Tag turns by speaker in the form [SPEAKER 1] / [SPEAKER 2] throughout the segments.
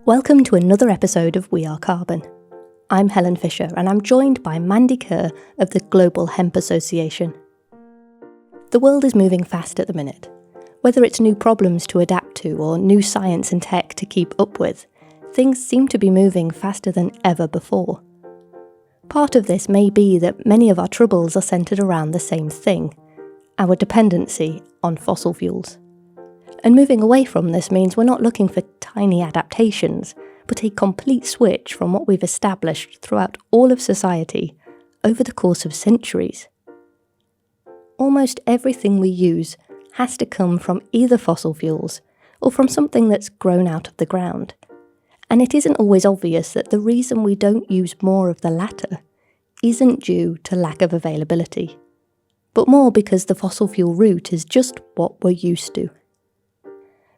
[SPEAKER 1] Welcome to another episode of We Are Carbon. I'm Helen Fisher and I'm joined by Mandi Kerr of the Global Hemp Association. The world is moving fast at the minute. Whether it's new problems to adapt to or new science and tech to keep up with, things seem to be moving faster than ever before. Part of this may be that many of our troubles are centred around the same thing, our dependency on fossil fuels. And moving away from this means we're not looking for tiny adaptations, but a complete switch from what we've established throughout all of society over the course of centuries. Almost everything we use has to come from either fossil fuels or from something that's grown out of the ground. And it isn't always obvious that the reason we don't use more of the latter isn't due to lack of availability, but more because the fossil fuel route is just what we're used to.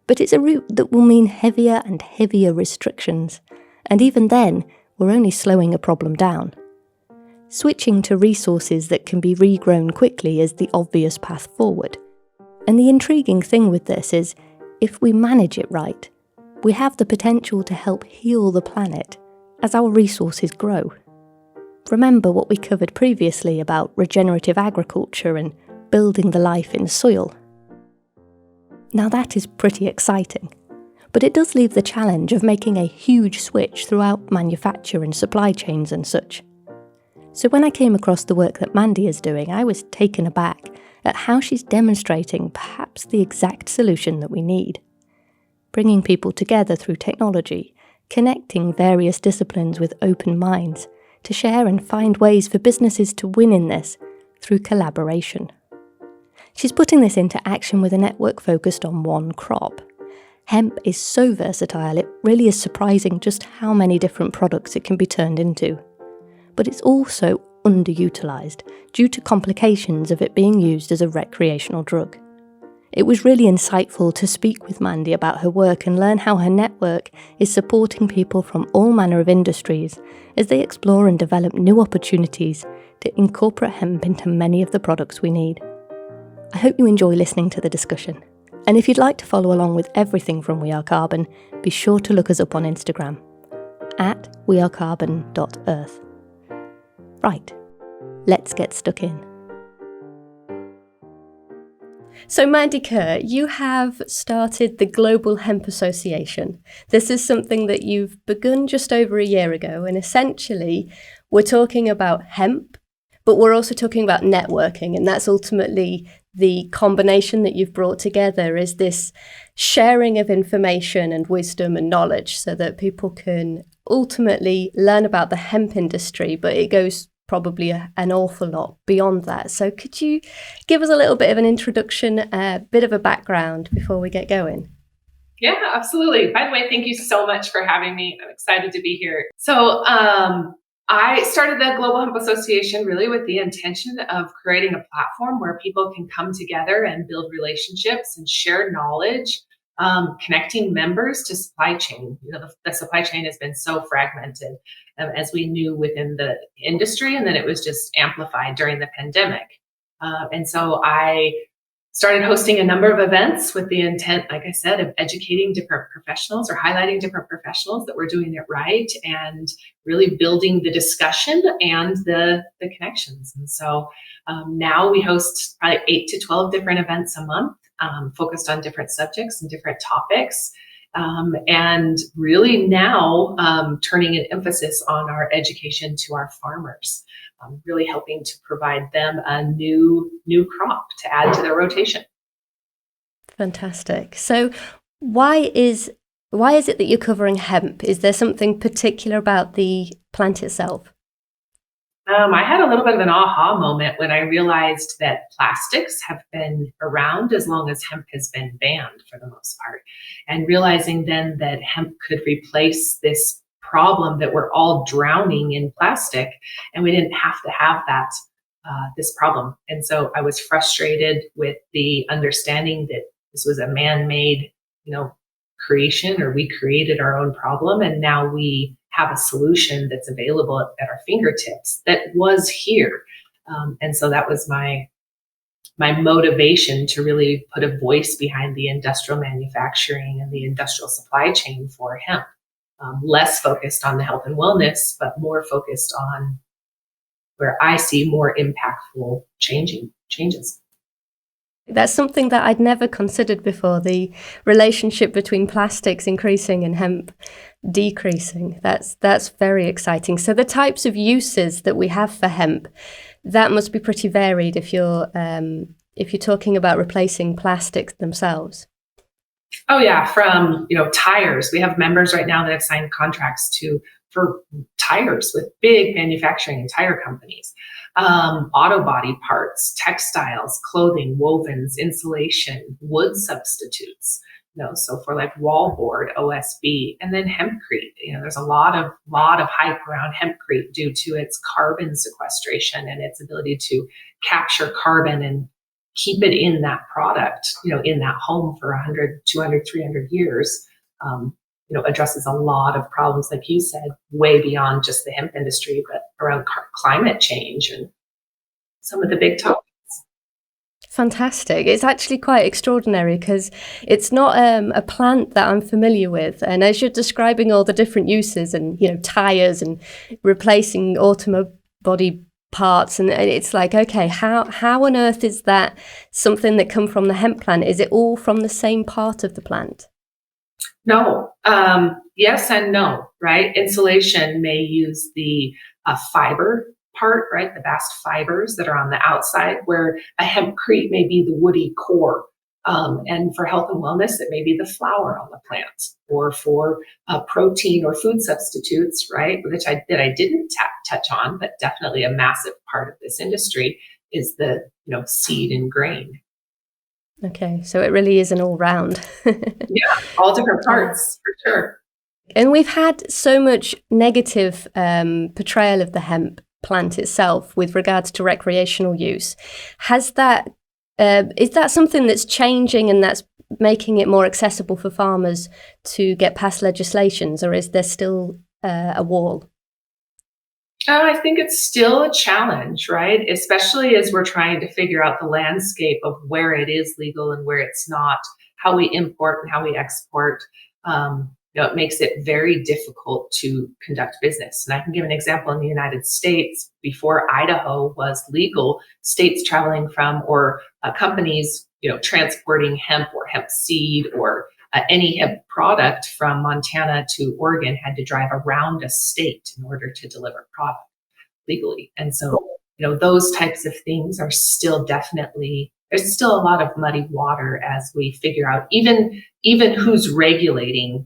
[SPEAKER 1] But it's a route that will mean heavier and heavier restrictions, and even then, we're only slowing a problem down. Switching to resources that can be regrown quickly is the obvious path forward. And the intriguing thing with this is, if we manage it right, we have the potential to help heal the planet as our resources grow. Remember what we covered previously about regenerative agriculture and building the life in soil. Now that is pretty exciting, but it does leave the challenge of making a huge switch throughout manufacture and supply chains and such. So when I came across the work that Mandi is doing, I was taken aback at how she's demonstrating perhaps the exact solution that we need. Bringing people together through technology, connecting various disciplines with open minds to share and find ways for businesses to win in this through collaboration. She's putting this into action with a network focused on one crop. Hemp is so versatile, it really is surprising just how many different products it can be turned into. But it's also underutilised due to complications of it being used as a recreational drug. It was really insightful to speak with Mandi about her work and learn how her network is supporting people from all manner of industries as they explore and develop new opportunities to incorporate hemp into many of the products we need. I hope you enjoy listening to the discussion. And if you'd like to follow along with everything from We Are Carbon, be sure to look us up on Instagram, at wearecarbon.earth. Right, let's get stuck in. So Mandi Kerr, you have started the Global Hemp Association. This is something that you've begun just over a year ago, and essentially we're talking about hemp, but we're also talking about networking, and that's ultimately the combination that you've brought together is this sharing of information and wisdom and knowledge so that people can ultimately learn about the hemp industry, but it goes probably an awful lot beyond that. So could you give us a little bit of an introduction, a bit of a background before we get going?
[SPEAKER 2] Yeah, absolutely. By the way, thank you so much for having me. I'm excited to be here. So I started the Global Hemp Association really with the intention of creating a platform where people can come together and build relationships and share knowledge, connecting members to supply chain. You know, the supply chain has been so fragmented, as we knew within the industry, and then it was just amplified during the pandemic. And so I started hosting a number of events with the intent, like I said, of educating different professionals or highlighting different professionals that were doing it right and really building the discussion and the connections. And so now we host probably 8 to 12 different events a month, focused on different subjects and different topics. And really now turning an emphasis on our education to our farmers. Really helping to provide them a new crop to add to their rotation.
[SPEAKER 1] Fantastic. So why is it that you're covering hemp? Is there something particular about the plant itself?
[SPEAKER 2] I had a little bit of an aha moment when I realized that plastics have been around as long as hemp has been banned for the most part. And realizing then that hemp could replace this problem that we're all drowning in plastic, and we didn't have to have that this problem. And so I was frustrated with the understanding that this was a man-made, creation, or we created our own problem, and now we have a solution that's available at our fingertips that was here. And so that was my motivation to really put a voice behind the industrial manufacturing and the industrial supply chain for hemp. less focused on the health and wellness, but more focused on where I see more impactful changes.
[SPEAKER 1] That's something that I'd never considered before, the relationship between plastics increasing and hemp decreasing. That's very exciting. So the types of uses that we have for hemp, that must be pretty varied if you're talking about replacing plastics themselves.
[SPEAKER 2] Oh yeah, from tires. We have members right now that have signed contracts for tires with big manufacturing and tire companies, auto body parts, textiles, clothing, wovens, insulation, wood substitutes. So for like wallboard, OSB, and then hempcrete. There's a lot of hype around hempcrete due to its carbon sequestration and its ability to capture carbon and keep it in that product, in that home for 100, 200, 300 years. Addresses a lot of problems, like you said, way beyond just the hemp industry, but around climate change and some of the big topics.
[SPEAKER 1] Fantastic. It's actually quite extraordinary because it's not a plant that I'm familiar with. And as you're describing all the different uses and, tires and replacing body parts, and it's like, okay, how on earth is that something that come from the hemp plant? Is it all from the same part of the plant?
[SPEAKER 2] No. Yes and no, right? Insulation may use the fibre part, right? The bast fibers that are on the outside, where a hempcrete may be the woody core. And for health and wellness, it may be the flower on the plant, or for protein or food substitutes, right? That I didn't touch on, but definitely a massive part of this industry is the seed and grain.
[SPEAKER 1] Okay, so it really is an all-round.
[SPEAKER 2] Yeah, all different parts, for sure.
[SPEAKER 1] And we've had so much negative portrayal of the hemp plant itself with regards to recreational use. Is that something that's changing and that's making it more accessible for farmers to get past legislations, or is there still a wall?
[SPEAKER 2] I think it's still a challenge, right? Especially as we're trying to figure out the landscape of where it is legal and where it's not, how we import and how we export. It makes it very difficult to conduct business. And I can give an example. In the United States, before Idaho was legal, states traveling from or companies, transporting hemp or hemp seed or any hemp product from Montana to Oregon had to drive around a state in order to deliver product legally. And so, those types of things are still definitely, there's still a lot of muddy water as we figure out even who's regulating,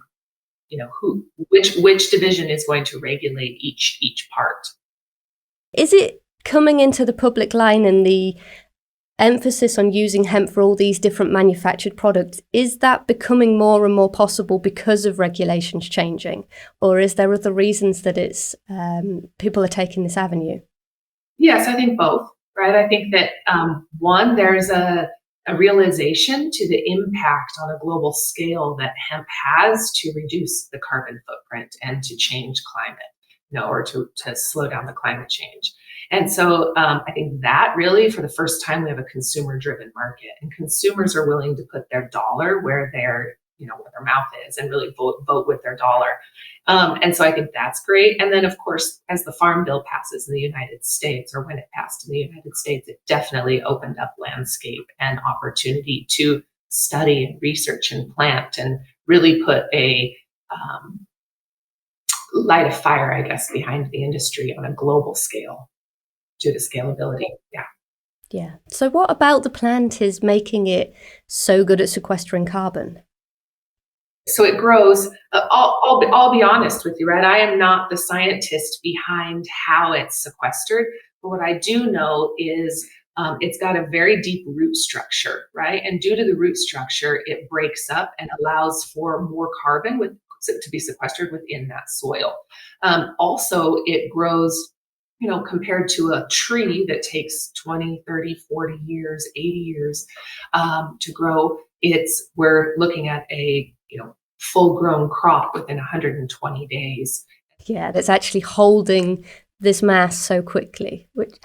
[SPEAKER 2] which division is going to regulate each part.
[SPEAKER 1] Is it coming into the public line and the emphasis on using hemp for all these different manufactured products, is that becoming more and more possible because of regulations changing? Or is there other reasons that it's people are taking this avenue?
[SPEAKER 2] Yes, I think both, right? I think that one, there's a realization to the impact on a global scale that hemp has to reduce the carbon footprint and to change climate, or to slow down the climate change. And so I think that really, for the first time, we have a consumer-driven market, and consumers are willing to put their dollar where their mouth is, and really vote with their dollar. And so I think that's great. And then, of course, as the Farm Bill passes in the United States, or when it passed in the United States, it definitely opened up landscape and opportunity to study and research and plant, and really put a light a fire, I guess, behind the industry on a global scale due to scalability.
[SPEAKER 1] Yeah. So what about the plant is making it so good at sequestering carbon?
[SPEAKER 2] So it grows. I'll be honest with you, right? I am not the scientist behind how it's sequestered, but what I do know is it's got a very deep root structure, right? And due to the root structure, it breaks up and allows for more carbon to be sequestered within that soil. Also, it grows, compared to a tree that takes 20, 30, 40 years, 80 years to grow, we're looking at a, full grown crop within 120 days.
[SPEAKER 1] Yeah, that's actually holding this mass so quickly. What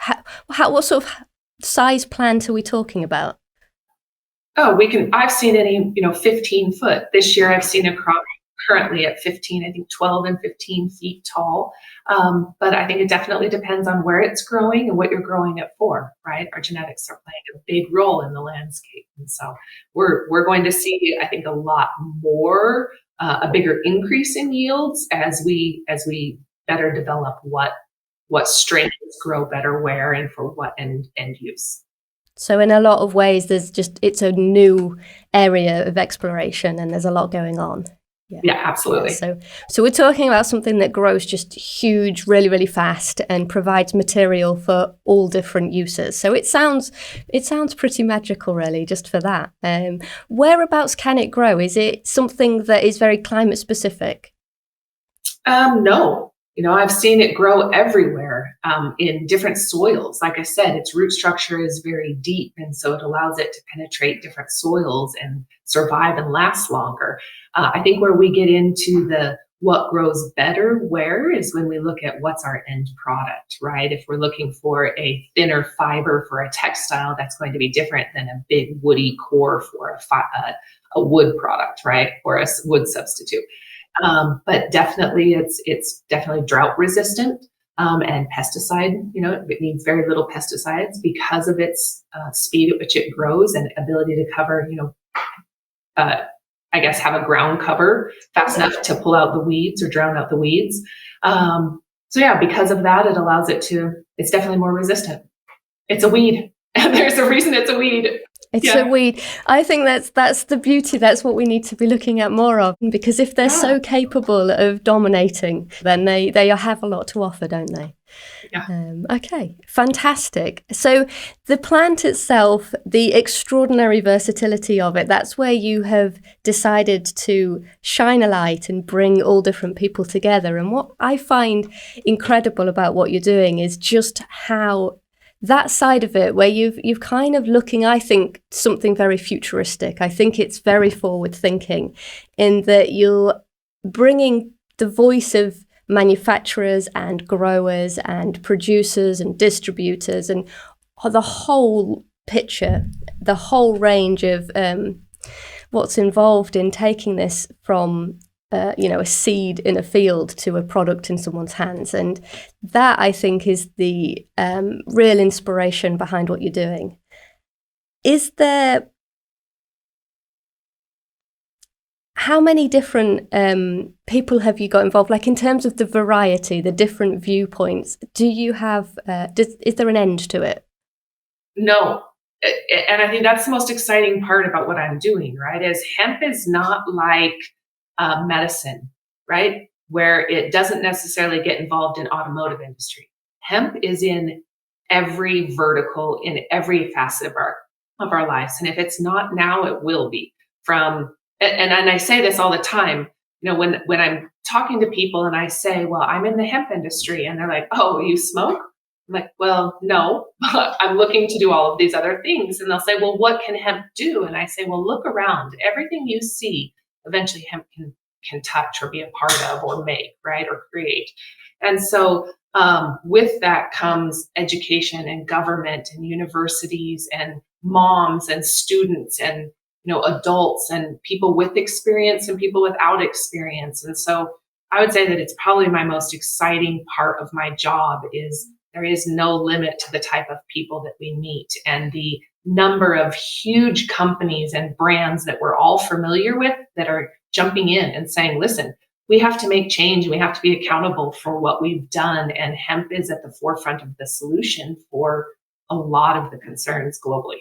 [SPEAKER 1] sort of size plant are we talking about?
[SPEAKER 2] Oh, I've seen any, 15 foot. This year I've seen a crop currently at 15, I think 12 and 15 feet tall. But I think it definitely depends on where it's growing and what you're growing it for, right? Our genetics are playing a big role in the landscape. And so we're going to see, I think, a lot more, a bigger increase in yields as we better develop what strains grow better where and for what end use.
[SPEAKER 1] So in a lot of ways, it's a new area of exploration and there's a lot going on.
[SPEAKER 2] Yeah, absolutely.
[SPEAKER 1] Yeah, so we're talking about something that grows just huge, really, really fast and provides material for all different uses. So it sounds pretty magical, really, just for that. Whereabouts can it grow? Is it something that is very climate specific?
[SPEAKER 2] No. I've seen it grow everywhere in different soils. Like I said, its root structure is very deep, and so it allows it to penetrate different soils and survive and last longer. I think where we get into what grows better where is when we look at what's our end product, right? If we're looking for a thinner fiber for a textile, that's going to be different than a big woody core for a wood product, right? Or a wood substitute. But definitely it's definitely drought resistant and pesticide. It needs very little pesticides because of its speed at which it grows and ability to cover, I guess, have a ground cover fast enough to pull out the weeds or drown out the weeds. So yeah, because of that, it allows it's definitely more resistant. It's a weed. There's a reason it's a weed.
[SPEAKER 1] It's a weed. I think that's the beauty. That's what we need to be looking at more of, because if they're so capable of dominating, then they have a lot to offer, don't they?
[SPEAKER 2] Yeah.
[SPEAKER 1] Okay, fantastic. So the plant itself, the extraordinary versatility of it, that's where you have decided to shine a light and bring all different people together. And what I find incredible about what you're doing is just how that side of it, where you've kind of looking, I think, something very futuristic. I think it's very forward thinking in that you're bringing the voice of manufacturers and growers and producers and distributors and the whole picture, the whole range of what's involved in taking this from a seed in a field to a product in someone's hands. And that, I think, is the real inspiration behind what you're doing. How many different people have you got involved? Like in terms of the variety, the different viewpoints, do you have, is there an end to it?
[SPEAKER 2] No. And I think that's the most exciting part about what I'm doing, right? Is hemp is not like medicine, right? Where it doesn't necessarily get involved in automotive industry. Hemp is in every vertical, in every facet of our lives. And if it's not now, it will be. And I say this all the time, when I'm talking to people and I say, well, I'm in the hemp industry, and they're like, oh, you smoke? I'm like, well, no, I'm looking to do all of these other things. And they'll say, well, what can hemp do? And I say, well, look around. Everything you see, eventually hemp can touch or be a part of or make, right, or create. And so with that comes education and government and universities and moms and students and adults and people with experience and people without experience. And so I would say that it's probably my most exciting part of my job is there is no limit to the type of people that we meet and the number of huge companies and brands that we're all familiar with that are jumping in and saying, listen, we have to make change and we have to be accountable for what we've done. And hemp is at the forefront of the solution for a lot of the concerns globally.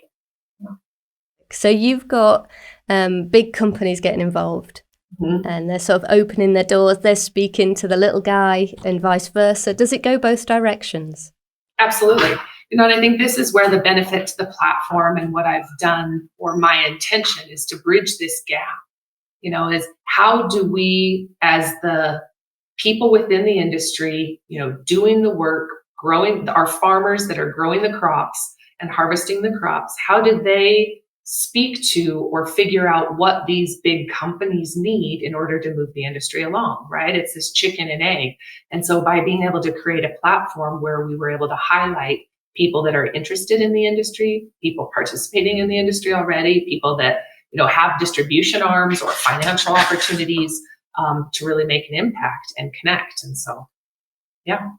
[SPEAKER 1] So you've got big companies getting involved, and they're sort of opening their doors. They're speaking to the little guy and vice versa. Does it go both directions?
[SPEAKER 2] Absolutely. And I think this is where the benefit to the platform and what I've done, or my intention, is to bridge this gap. Is how do we, as the people within the industry, doing the work, growing, our farmers that are growing the crops and harvesting the crops, how do they speak to or figure out what these big companies need in order to move the industry along, right? It's this chicken and egg. And so by being able to create a platform where we were able to highlight people that are interested in the industry, people participating in the industry already, people that have distribution arms or financial opportunities, to really make an impact and connect. And so, yeah.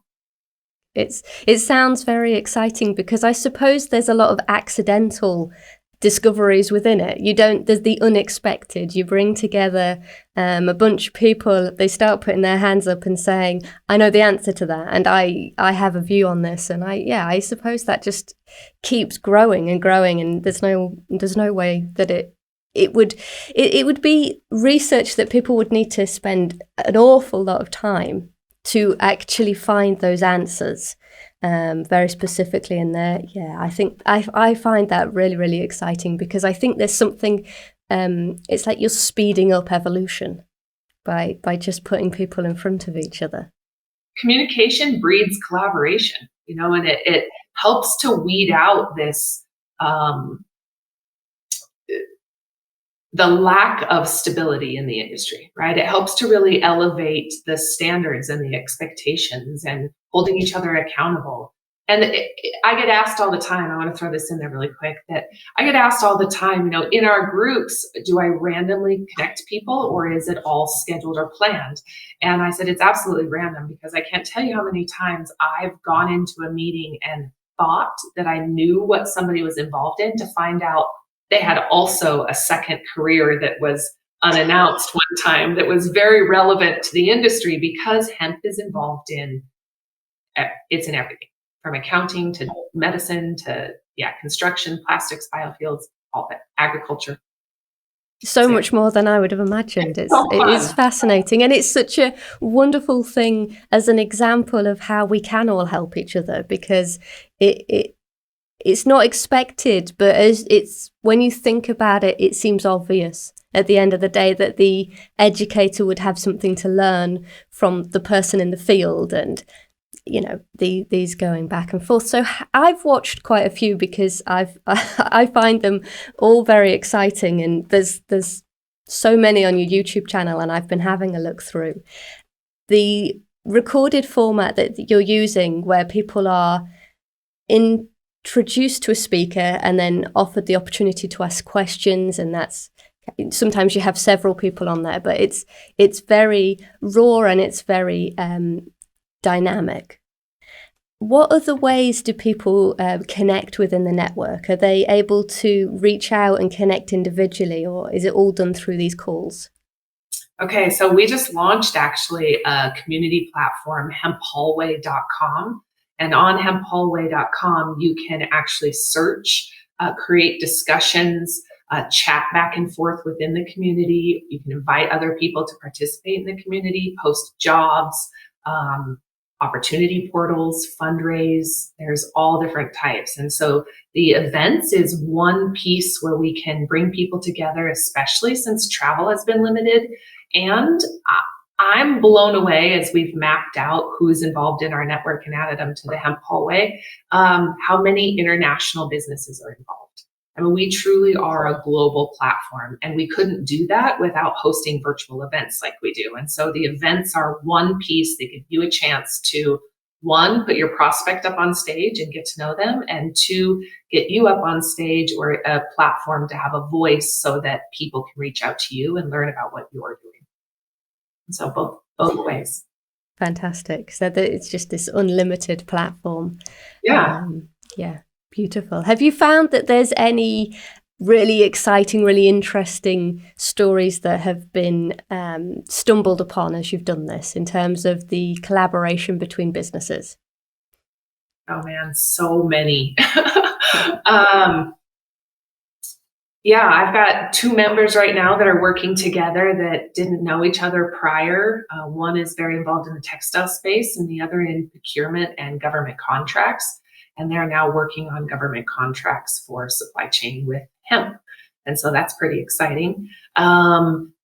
[SPEAKER 1] It sounds very exciting, because I suppose there's a lot of accidental discoveries within it. There's the unexpected. You bring together a bunch of people, they start putting their hands up and saying, I know the answer to that, and I have a view on this, and I suppose that just keeps growing and growing, and there's no way that it would be research that people would need to spend an awful lot of time to actually find those answers, very specifically in there. Yeah, I think I find that really, really exciting, because I think there's something, it's like you're speeding up evolution by just putting people in front of each other.
[SPEAKER 2] Communication breeds collaboration, and it helps to weed out this, the lack of stability in the industry, right? It helps to really elevate the standards and the expectations and holding each other accountable. And I get asked all the time, I want to throw this in there really quick, that I get asked all the time, in our groups, do I randomly connect people, or is it all scheduled or planned? And I said, it's absolutely random, because I can't tell you how many times I've gone into a meeting and thought that I knew what somebody was involved in, to find out they had also a second career that was unannounced one time, that was very relevant to the industry, because hemp is involved in, it's in everything, from accounting to medicine to construction, plastics, biofuels, all that, agriculture.
[SPEAKER 1] So much more than I would have imagined. It is fascinating, and it's such a wonderful thing as an example of how we can all help each other, because it's not expected, but it's when you think about it, it seems obvious at the end of the day that the educator would have something to learn from the person in the field, and these going back and forth. So I've watched quite a few, because I find them all very exciting, and there's so many on your YouTube channel, and I've been having a look through the recorded format that you're using, where people are introduced to a speaker and then offered the opportunity to ask questions, and that's sometimes you have several people on there, but it's very raw and it's very dynamic. What other ways do people connect within the network? Are they able to reach out and connect individually, or is it all done through these calls?
[SPEAKER 2] Okay, so we just launched actually a community platform, hemphallway.com. And on hemphallway.com, you can actually search, create discussions, chat back and forth within the community. You can invite other people to participate in the community, post jobs, opportunity portals, fundraise. There's all different types. And so the events is one piece where we can bring people together, especially since travel has been limited. And I'm blown away, as we've mapped out who's involved in our network and added them to the Hemp Hallway, how many international businesses are involved. I mean, we truly are a global platform, and we couldn't do that without hosting virtual events like we do. And so the events are one piece that give you a chance to, one, put your prospect up on stage and get to know them, and two, get you up on stage or a platform to have a voice so that people can reach out to you and learn about what you're doing. And so both ways.
[SPEAKER 1] Fantastic. So that it's just this unlimited platform.
[SPEAKER 2] Yeah.
[SPEAKER 1] Yeah. Beautiful. Have you found that there's any really exciting, really interesting stories that have been stumbled upon as you've done this, in terms of the collaboration between businesses?
[SPEAKER 2] Oh man, so many. Yeah, I've got two members right now that are working together that didn't know each other prior. One is very involved in the textile space, and the other in procurement and government contracts. And they're now working on government contracts for supply chain with hemp. And so that's pretty exciting.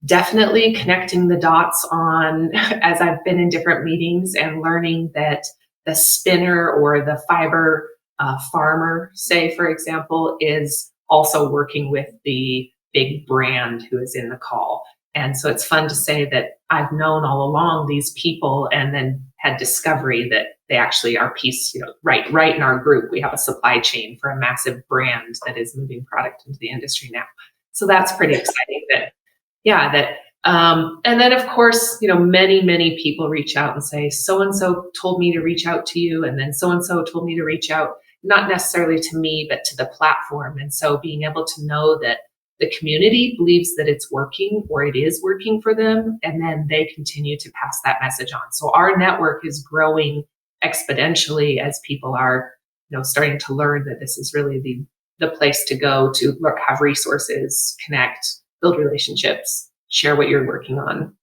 [SPEAKER 2] Definitely connecting the dots on, as I've been in different meetings and learning that the spinner or the fiber farmer, say, for example, is also working with the big brand who is in the call. And so it's fun to say that I've known all along these people, and then had discovery that they actually are piece, right in our group. We have a supply chain for a massive brand that is moving product into the industry now. So that's pretty exciting that And then, of course, many, many people reach out and say, so and so told me to reach out to you. And then so and so told me to reach out, not necessarily to me, but to the platform. And so being able to know that the community believes that it's working or it is working for them, and then they continue to pass that message on. So our network is growing exponentially as people are, starting to learn that this is really the place to go to have resources, connect, build relationships, share what you're working on.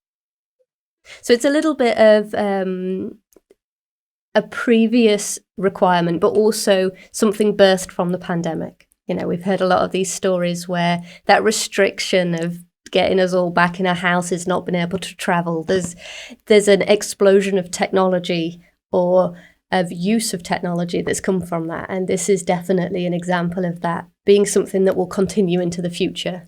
[SPEAKER 1] So it's a little bit of a previous requirement, but also something birthed from the pandemic. We've heard a lot of these stories where that restriction of getting us all back in our houses, not being able to travel, there's an explosion of technology or of use of technology that's come from that. And this is definitely an example of that being something that will continue into the future.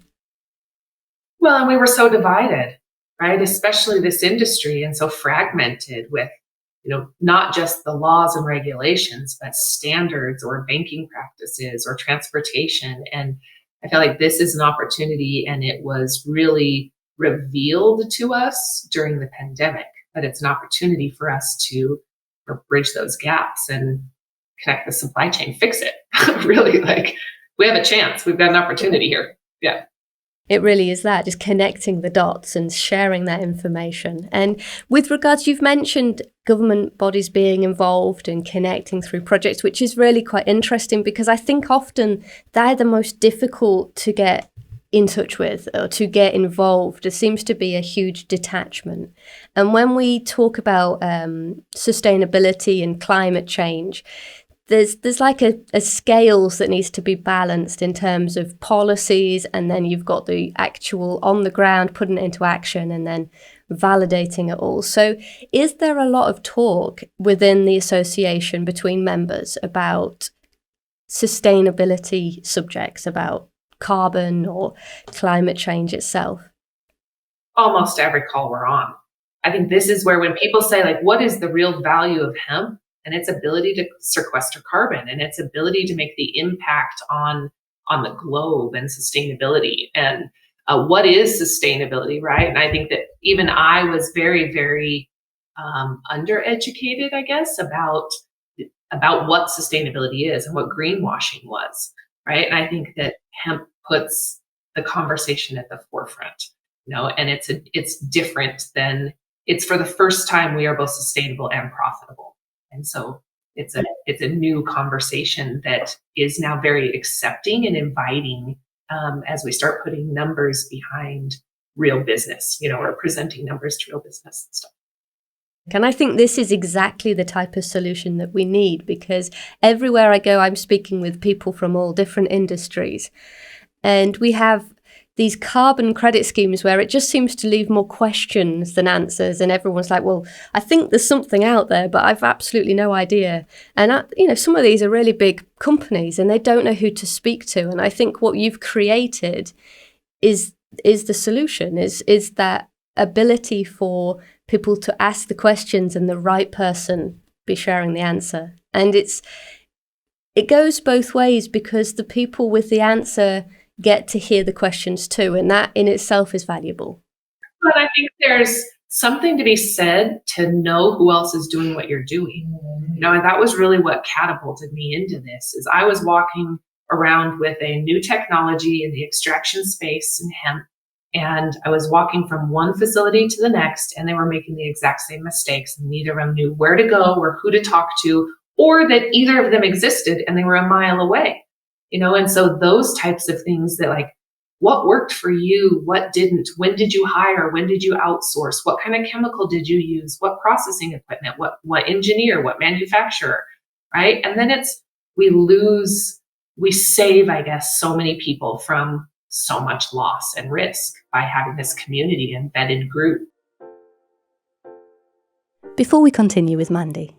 [SPEAKER 2] Well, and we were so divided, right? Especially this industry, and so fragmented with, not just the laws and regulations, but standards or banking practices or transportation. And I feel like this is an opportunity, and it was really revealed to us during the pandemic, but it's an opportunity for us to bridge those gaps and connect the supply chain, fix it. Really, we have a chance. We've got an opportunity here. Yeah.
[SPEAKER 1] It really is that, just connecting the dots and sharing that information. And with regards, you've mentioned government bodies being involved and connecting through projects, which is really quite interesting because I think often they're the most difficult to get in touch with or to get involved. There seems to be a huge detachment. And when we talk about sustainability and climate change, there's like a scales that needs to be balanced in terms of policies, and then you've got the actual on the ground putting it into action and then validating it all. So is there a lot of talk within the association between members about sustainability subjects, about carbon or climate change itself?
[SPEAKER 2] Almost every call we're on. I think this is where when people say, what is the real value of hemp? And its ability to sequester carbon and its ability to make the impact on the globe and sustainability. And what is sustainability, right? And I think that even I was very, very undereducated, I guess, about what sustainability is and what greenwashing was, right? And I think that hemp puts the conversation at the forefront, and it's different than, it's for the first time we are both sustainable and profitable. And so it's a new conversation that is now very accepting and inviting as we start putting numbers behind real business, or presenting numbers to real business and stuff.
[SPEAKER 1] And I think this is exactly the type of solution that we need, because everywhere I go, I'm speaking with people from all different industries. And we have these carbon credit schemes where it just seems to leave more questions than answers. And everyone's like, well, I think there's something out there, but I've absolutely no idea. And, some of these are really big companies and they don't know who to speak to. And I think what you've created is the solution, is that ability for people to ask the questions and the right person be sharing the answer. And it goes both ways, because the people with the answer get to hear the questions too, and that in itself is valuable.
[SPEAKER 2] But I think there's something to be said to know who else is doing what you're doing. And that was really what catapulted me into this. Is I was walking around with a new technology in the extraction space in hemp, and I was walking from one facility to the next, and they were making the exact same mistakes, and neither of them knew where to go or who to talk to, or that either of them existed and they were a mile away. And so those types of things that what worked for you, what didn't, when did you hire, when did you outsource, what kind of chemical did you use, what processing equipment, what engineer, what manufacturer, right? And then we save, I guess, so many people from so much loss and risk by having this community embedded group.
[SPEAKER 1] Before we continue with Mandi,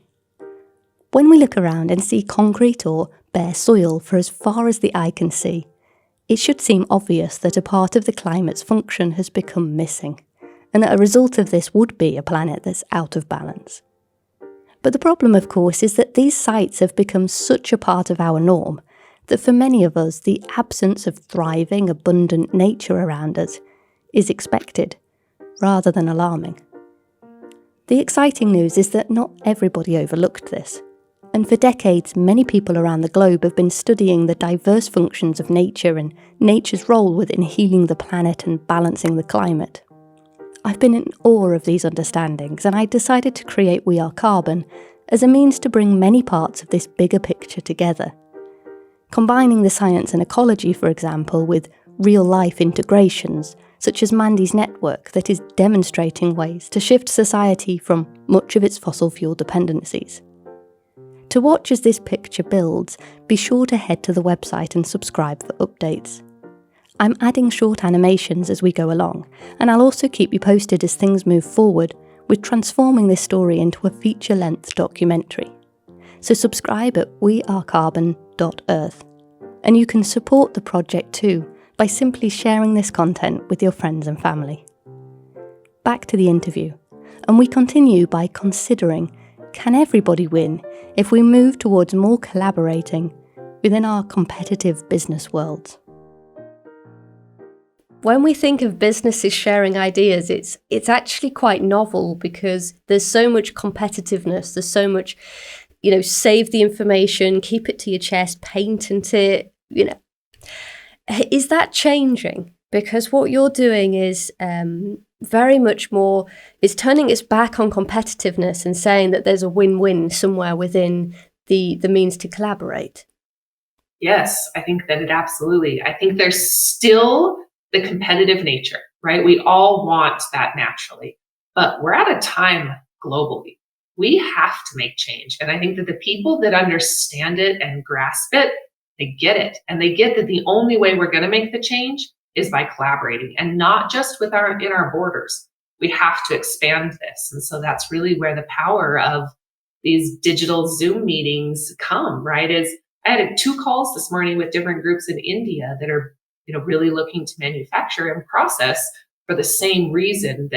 [SPEAKER 1] when we look around and see concrete or bare soil for as far as the eye can see, it should seem obvious that a part of the climate's function has become missing, and that a result of this would be a planet that's out of balance. But the problem, of course, is that these sites have become such a part of our norm that for many of us, the absence of thriving, abundant nature around us is expected. rather than alarming. The exciting news is that not everybody overlooked this. And for decades, many people around the globe have been studying the diverse functions of nature and nature's role within healing the planet and balancing the climate. I've been in awe of these understandings, and I decided to create We Are Carbon as a means to bring many parts of this bigger picture together. Combining the science and ecology, for example, with real-life integrations, such as Mandi's network that is demonstrating ways to shift society from much of its fossil fuel dependencies. To watch as this picture builds, be sure to head to the website and subscribe for updates. I'm adding short animations as we go along, and I'll also keep you posted as things move forward with transforming this story into a feature-length documentary. So subscribe at wearecarbon.earth. And you can support the project too by simply sharing this content with your friends and family. Back to the interview, and we continue by considering, can everybody win if we move towards more collaborating within our competitive business worlds? When we think of businesses sharing ideas, it's actually quite novel because there's so much competitiveness, there's so much, save the information, keep it to your chest, patent it, Is that changing? Because what you're doing is very much more, is turning its back on competitiveness and saying that there's a win-win somewhere within the means to collaborate.
[SPEAKER 2] Yes, I think that it absolutely. I think there's still the competitive nature, right? We all want that naturally, but we're at a time globally. We have to make change. And I think that the people that understand it and grasp it, they get it. And they get that the only way we're going to make the change is by collaborating, and not just in our borders. We have to expand this. And so that's really where the power of these digital Zoom meetings come, right? I had 2 calls this morning with different groups in India that are, really looking to manufacture and process for the same reason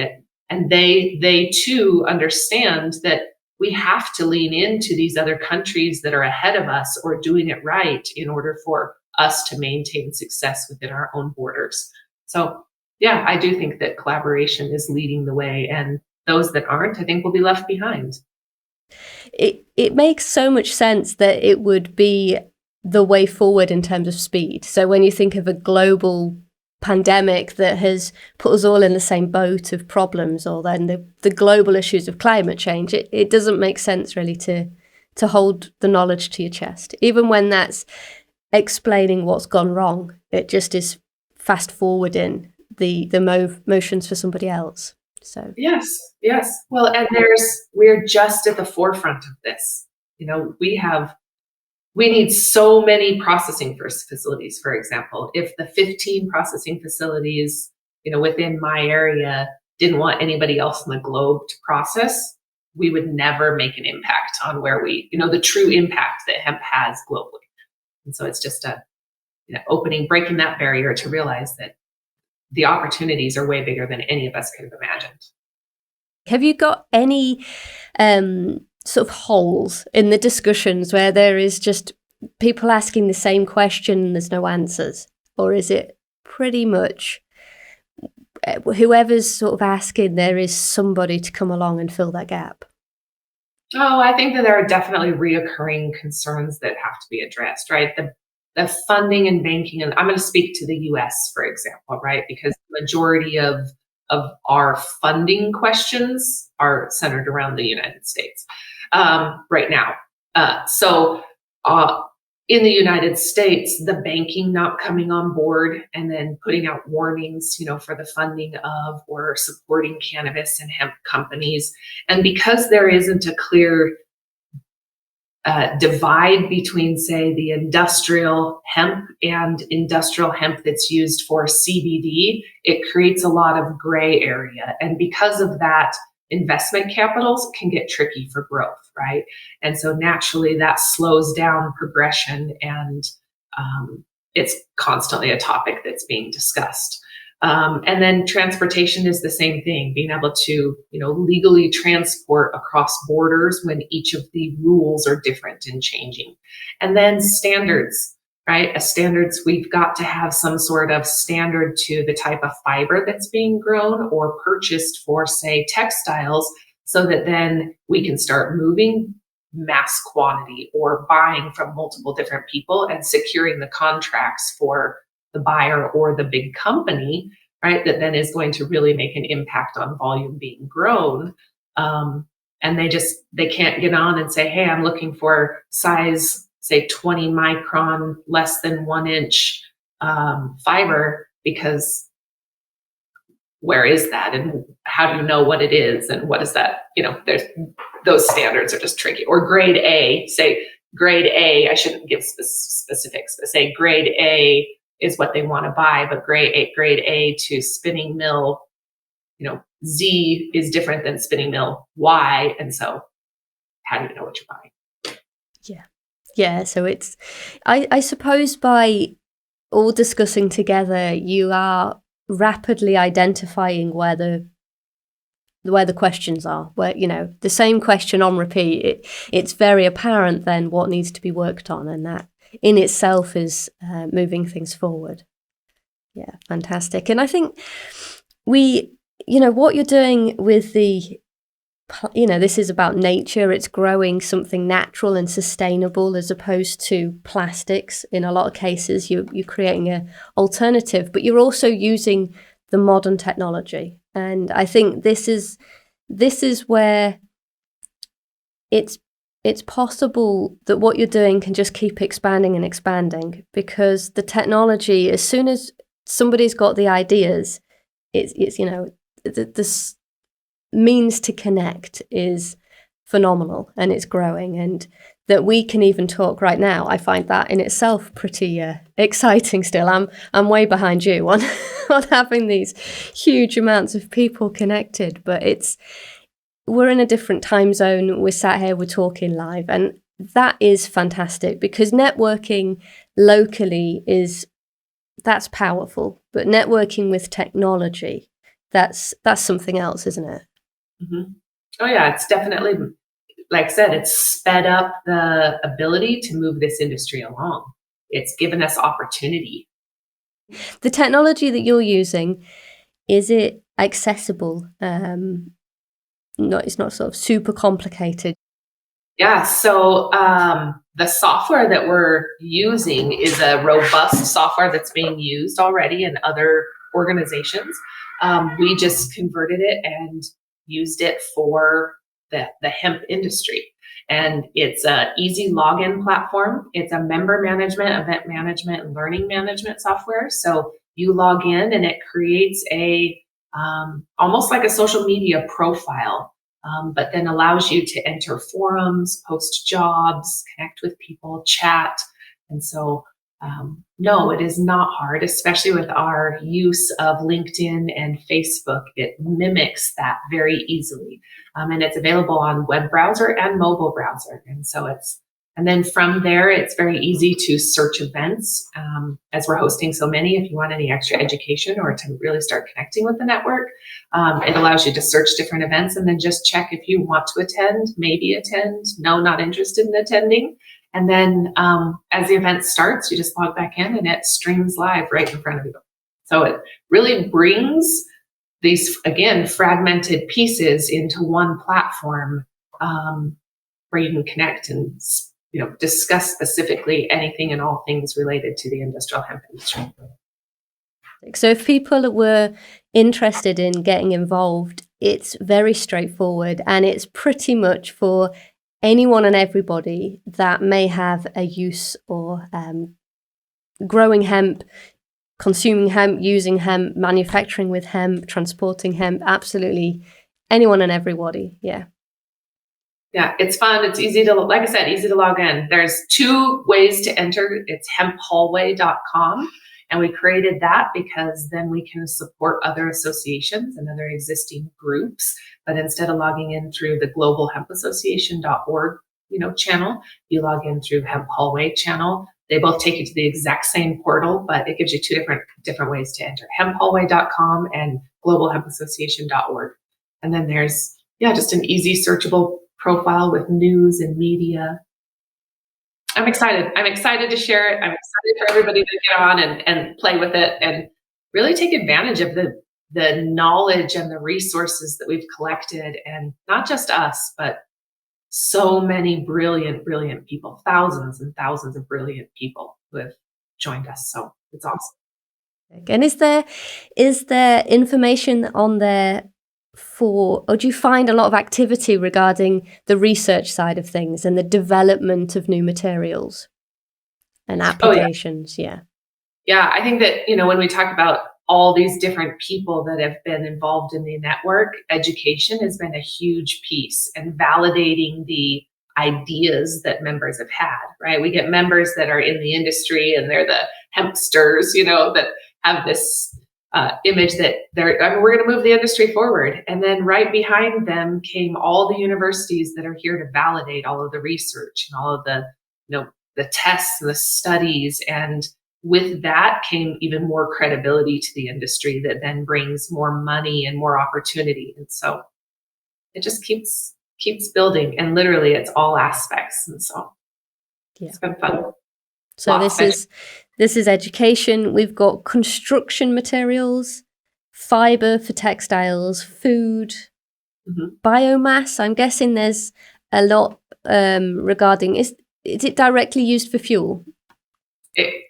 [SPEAKER 2] and they too understand that we have to lean into these other countries that are ahead of us or doing it right in order for us to maintain success within our own borders. So yeah, I do think that collaboration is leading the way, and those that aren't, I think, will be left behind.
[SPEAKER 1] It makes so much sense that it would be the way forward in terms of speed. So when you think of a global pandemic that has put us all in the same boat of problems, or then the global issues of climate change, it doesn't make sense really to hold the knowledge to your chest. Even when that's explaining what's gone wrong, it just is fast forwarding the motions for somebody else. So
[SPEAKER 2] yes. Well, and we're just at the forefront of this. We need so many processing facilities, for example. If the 15 processing facilities, within my area didn't want anybody else in the globe to process, we would never make an impact on where the true impact that hemp has globally. And so it's just breaking that barrier to realize that the opportunities are way bigger than any of us could have imagined.
[SPEAKER 1] Have you got any sort of holes in the discussions where there is just people asking the same question and there's no answers? Or is it pretty much whoever's sort of asking, there is somebody to come along and fill that gap?
[SPEAKER 2] Oh, I think that there are definitely reoccurring concerns that have to be addressed, right? The funding and banking, and I'm going to speak to the US, for example, right? Because the majority of our funding questions are centered around the United States right now. So in the United States, the banking not coming on board and then putting out warnings, for the funding of or supporting cannabis and hemp companies. And because there isn't a clear divide between, say, the industrial hemp and industrial hemp that's used for CBD, it creates a lot of gray area. And because of that, investment capitals can get tricky for growth, right? And so naturally that slows down progression, and it's constantly a topic that's being discussed. And then transportation is the same thing, being able to, legally transport across borders when each of the rules are different and changing. And then standards. right? We've got to have some sort of standard to the type of fiber that's being grown or purchased for, say, textiles, so that then we can start moving mass quantity or buying from multiple different people and securing the contracts for the buyer or the big company, right? That then is going to really make an impact on volume being grown. And they can't get on and say, hey, I'm looking for size, say 20 micron, less than 1 inch fiber, because where is that? And how do you know what it is? And what is that? There's those standards are just tricky. Or grade A, say grade A, I shouldn't give specifics, but say grade A is what they want to buy, but grade A to spinning mill, Z is different than spinning mill Y. And so how do you know what you're buying?
[SPEAKER 1] Yeah. So I suppose by all discussing together, you are rapidly identifying where the questions are, where, the same question on repeat, it's very apparent then what needs to be worked on, and that in itself is moving things forward. Yeah, fantastic. And I think what you're doing with this is about nature. It's growing something natural and sustainable as opposed to plastics. In a lot of cases, you're creating an alternative, but you're also using the modern technology. And I think this is where it's possible that what you're doing can just keep expanding and expanding, because the technology, as soon as somebody's got the ideas, it's the means to connect is phenomenal, and it's growing, and that we can even talk right now, I find that in itself pretty exciting still. I'm way behind you on having these huge amounts of people connected, but we're in a different time zone. We're sat here, we're talking live, and that is fantastic, because networking locally that's powerful, but networking with technology, that's something else, isn't it?
[SPEAKER 2] Mm-hmm. Oh yeah, it's definitely, like I said, it's sped up the ability to move this industry along. It's given us opportunity.
[SPEAKER 1] The technology that you're using, is it accessible? It's not sort of super complicated.
[SPEAKER 2] Yeah, so the software that we're using is a robust software that's being used already in other organizations. We just converted it and used it for the hemp industry. And it's an easy login platform. It's a member management, event management, and learning management software. So you log in and it creates almost like a social media profile. But then allows you to enter forums, post jobs, connect with people, chat. And so, no, it is not hard, especially with our use of LinkedIn and Facebook. It mimics that very easily. And it's available on web browser and mobile browser. And then from there, it's very easy to search events. As we're hosting so many, if you want any extra education or to really start connecting with the network, it allows you to search different events and then just check if you want to attend, maybe attend, no, not interested in attending. And then as the event starts, you just log back in and it streams live right in front of you. So it really brings these, again, fragmented pieces into one platform where you can connect and discuss specifically anything and all things related to the industrial hemp industry.
[SPEAKER 1] So if people were interested in getting involved, it's very straightforward, and it's pretty much for anyone and everybody that may have a use or growing hemp, consuming hemp, using hemp, manufacturing with hemp, transporting hemp, absolutely anyone and everybody. Yeah.
[SPEAKER 2] Yeah, it's fun. It's easy to, like I said, easy to log in. There's 2 ways to enter. It's hemphallway.com. And we created that because then we can support other associations and other existing groups. But instead of logging in through the Global Hemp Association.org, channel, you log in through Hemp Hallway channel. They both take you to the exact same portal, but it gives you 2 different ways to enter: hemphallway.com and globalhempassociation.org. And then there's, just an easy searchable profile with news and media. I'm excited. I'm excited to share it. I'm excited for everybody to get on and play with it and really take advantage of the knowledge and the resources that we've collected, and not just us, but so many brilliant, brilliant people, thousands and thousands of brilliant people who have joined us. So it's awesome.
[SPEAKER 1] And is there information on there or do you find a lot of activity regarding the research side of things and the development of new materials and applications?
[SPEAKER 2] Oh, yeah. Yeah, I think that, when we talk about all these different people that have been involved in the network, education has been a huge piece, and validating the ideas that members have had, right? We get members that are in the industry and they're the hempsters, that have this image that we're going to move the industry forward. And then right behind them came all the universities that are here to validate all of the research and all of the, the tests and the studies. And with that came even more credibility to the industry that then brings more money and more opportunity. And so it just keeps building, and literally it's all aspects. And so it's been fun.
[SPEAKER 1] So this is education. We've got construction materials, fibre for textiles, food, biomass. I'm guessing there's a lot regarding, is it directly used for fuel?
[SPEAKER 2] It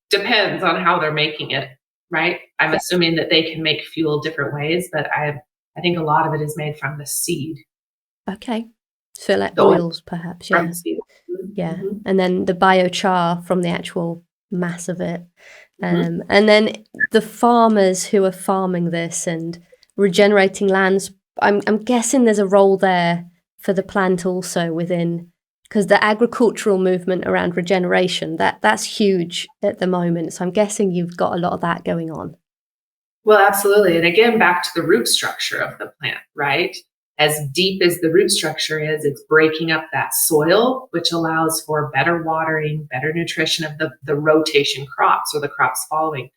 [SPEAKER 2] depends on how they're making it, right? I'm assuming that they can make fuel different ways, but I think a lot of it is made from the seed.
[SPEAKER 1] Okay. So like oils, perhaps, yeah. Yeah. Mm-hmm. And then the biochar from the actual mass of it. And then the farmers who are farming this and regenerating lands, I'm guessing there's a role there for the plant also within, because the agricultural movement around regeneration, that's huge at the moment. So I'm guessing you've got a lot of that going on.
[SPEAKER 2] Well, absolutely. And again, back to the root structure of the plant, right? As deep as the root structure is, it's breaking up that soil, which allows for better watering, better nutrition of the rotation crops or the crops following.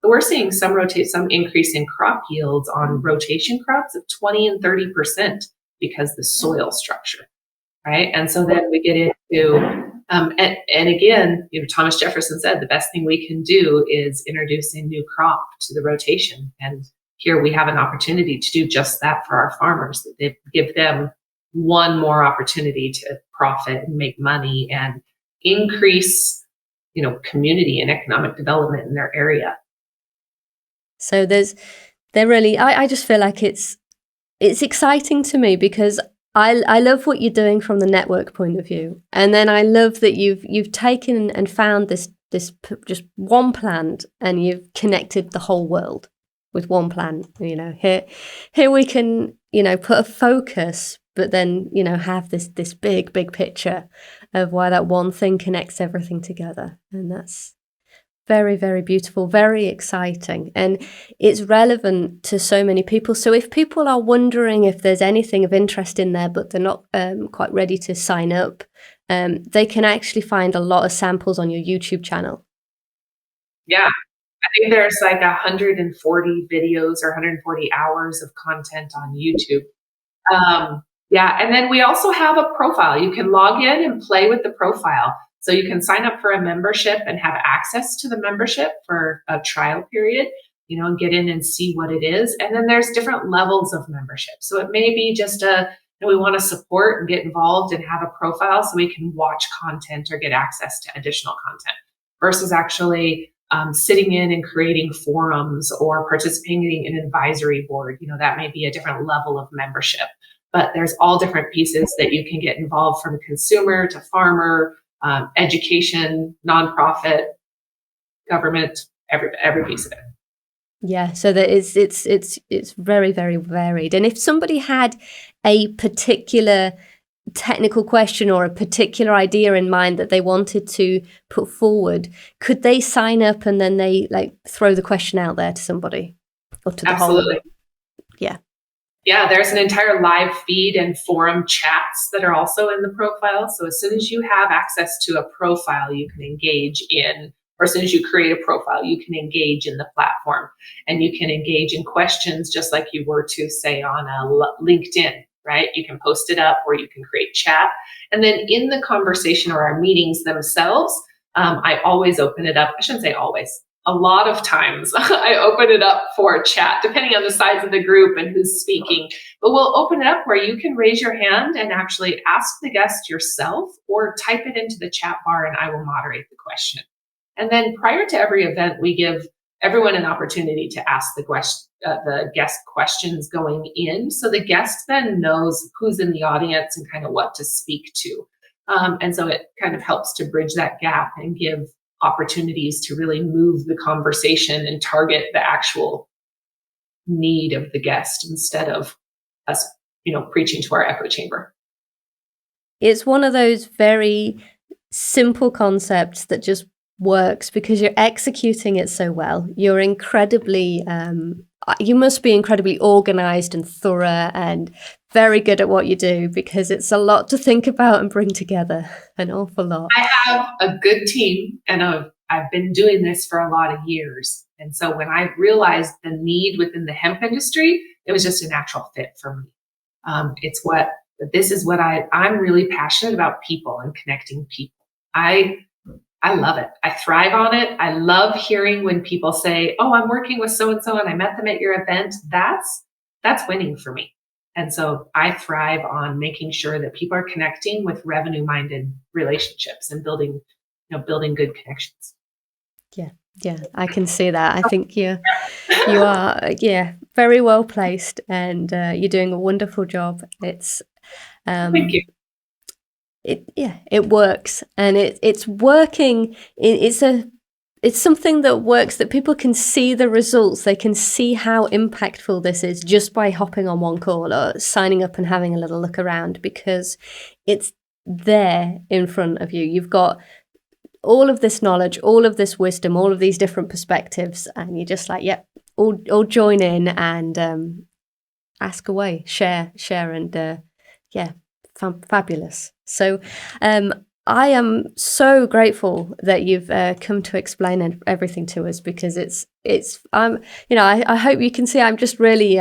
[SPEAKER 2] So we're seeing some increase in crop yields on rotation crops of 20 and 30% because the soil structure, right? And so then we get into, and again, Thomas Jefferson said the best thing we can do is introduce a new crop to the rotation. And here we have an opportunity to do just that for our farmers. They give them one more opportunity to profit and make money and increase, community and economic development in their area.
[SPEAKER 1] So I just feel like it's exciting to me because I love what you're doing from the network point of view, and then I love that you've taken and found this just one plant and you've connected the whole world with one plant. Here we can put a focus, but then have this big picture of why that one thing connects everything together, and that's very, very beautiful, very exciting, and it's relevant to so many people. So if people are wondering if there's anything of interest in there, but they're not quite ready to sign up, they can actually find a lot of samples on your YouTube channel.
[SPEAKER 2] Yeah. I think there's like 140 videos or 140 hours of content on YouTube. And then we also have a profile. You can log in and play with the profile. So you can sign up for a membership and have access to the membership for a trial period, and get in and see what it is. And then there's different levels of membership. So it may be just we want to support and get involved and have a profile so we can watch content or get access to additional content, versus actually sitting in and creating forums or participating in an advisory board. That may be a different level of membership, but there's all different pieces that you can get involved, from consumer to farmer, education, nonprofit, government, every piece of it.
[SPEAKER 1] Yeah, so that it's very, very varied. And if somebody had a particular technical question or a particular idea in mind that they wanted to put forward, could they sign up and then they throw the question out there to somebody or to the
[SPEAKER 2] Absolutely.
[SPEAKER 1] whole? Yeah.
[SPEAKER 2] Yeah, there's an entire live feed and forum chats that are also in the profile. So as soon as you have access to a profile, you can engage in, or as soon as you create a profile, you can engage in the platform, and you can engage in questions just like you were to say on a LinkedIn. right? You can post it up or you can create chat. And then in the conversation or our meetings themselves, I always open it up. I shouldn't say always. A lot of times I open it up for chat, depending on the size of the group and who's speaking. But we'll open it up where you can raise your hand and actually ask the guest yourself or type it into the chat bar and I will moderate the question. And then prior to every event, we give everyone an opportunity to ask the guest questions going in. So the guest then knows who's in the audience and kind of what to speak to. And so it kind of helps to bridge that gap and give opportunities to really move the conversation and target the actual need of the guest instead of us, preaching to our echo chamber.
[SPEAKER 1] It's one of those very simple concepts that just works because you're executing it so well. You're incredibly, you must be incredibly organized and thorough and very good at what you do, because it's a lot to think about and bring together, an awful lot.
[SPEAKER 2] I have a good team and I've been doing this for a lot of years. And so when I realized the need within the hemp industry, it was just a natural fit for me. This is what I'm really passionate about, people and connecting people. I love it. I thrive on it. I love hearing when people say, oh, I'm working with so-and-so and I met them at your event. That's winning for me. And so I thrive on making sure that people are connecting with revenue-minded relationships and building good connections.
[SPEAKER 1] Yeah, I can see that. I think you are, very well placed, and you're doing a wonderful job. It's
[SPEAKER 2] Thank you.
[SPEAKER 1] It works, and it's working. It's something that works, that people can see the results. They can see how impactful this is just by hopping on one call or signing up and having a little look around, because it's there in front of you. You've got all of this knowledge, all of this wisdom, all of these different perspectives, and you're just like, all join in and ask away, share, and fabulous. So I am so grateful that you've come to explain everything to us, because I hope you can see I'm just really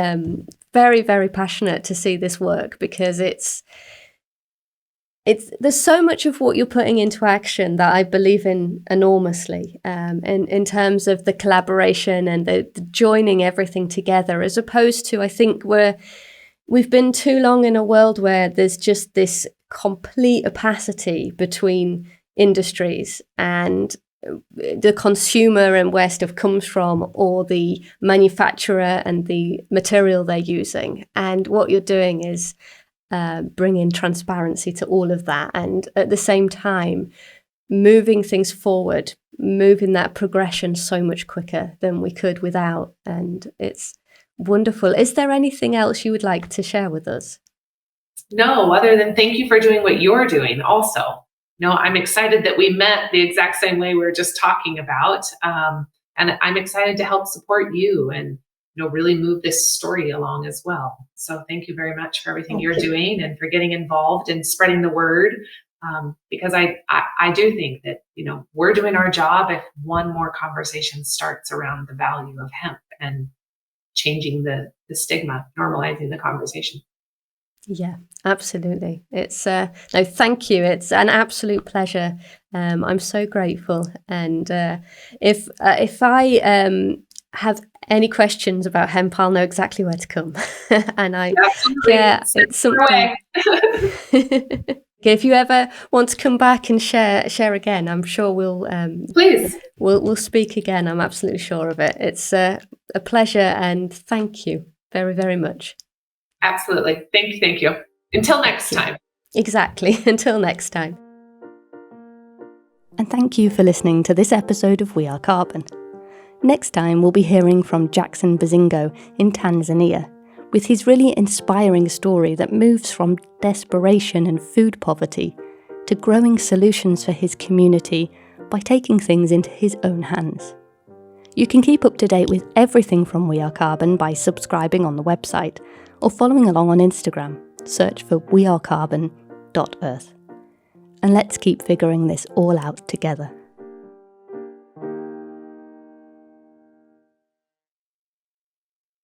[SPEAKER 1] very, very passionate to see this work, because there's so much of what you're putting into action that I believe in enormously, in terms of the collaboration and the joining everything together, as opposed to, I think we've been too long in a world where there's just this complete opacity between industries and the consumer and where stuff comes from, or the manufacturer and the material they're using. And what you're doing is bringing transparency to all of that, and at the same time moving things forward, moving that progression so much quicker than we could without. And it's wonderful. Is there anything else you would like to share with us?
[SPEAKER 2] No, other than thank you for doing what you're doing also. I'm excited that we met the exact same way we were just talking about. And I'm excited to help support you and really move this story along as well. So thank you very much for everything you're doing and for getting involved and spreading the word. Because I do think that, we're doing our job if one more conversation starts around the value of hemp and changing the stigma, normalizing the conversation.
[SPEAKER 1] Yeah, absolutely. It's no, thank you. It's an absolute pleasure. I'm so grateful. And if I have any questions about hemp, I'll know exactly where to come. And it's something. If you ever want to come back and share again, I'm sure we'll
[SPEAKER 2] please
[SPEAKER 1] we'll speak again. I'm absolutely sure of it. It's a pleasure, and thank you very, very much.
[SPEAKER 2] Absolutely. Thank you. Until next time.
[SPEAKER 1] Exactly. Until next time.
[SPEAKER 3] And thank you for listening to this episode of We Are Carbon. Next time we'll be hearing from Jackson Bazingo in Tanzania, with his really inspiring story that moves from desperation and food poverty to growing solutions for his community by taking things into his own hands. You can keep up to date with everything from We Are Carbon by subscribing on the website or following along on Instagram. Search for wearecarbon.earth. And let's keep figuring this all out together.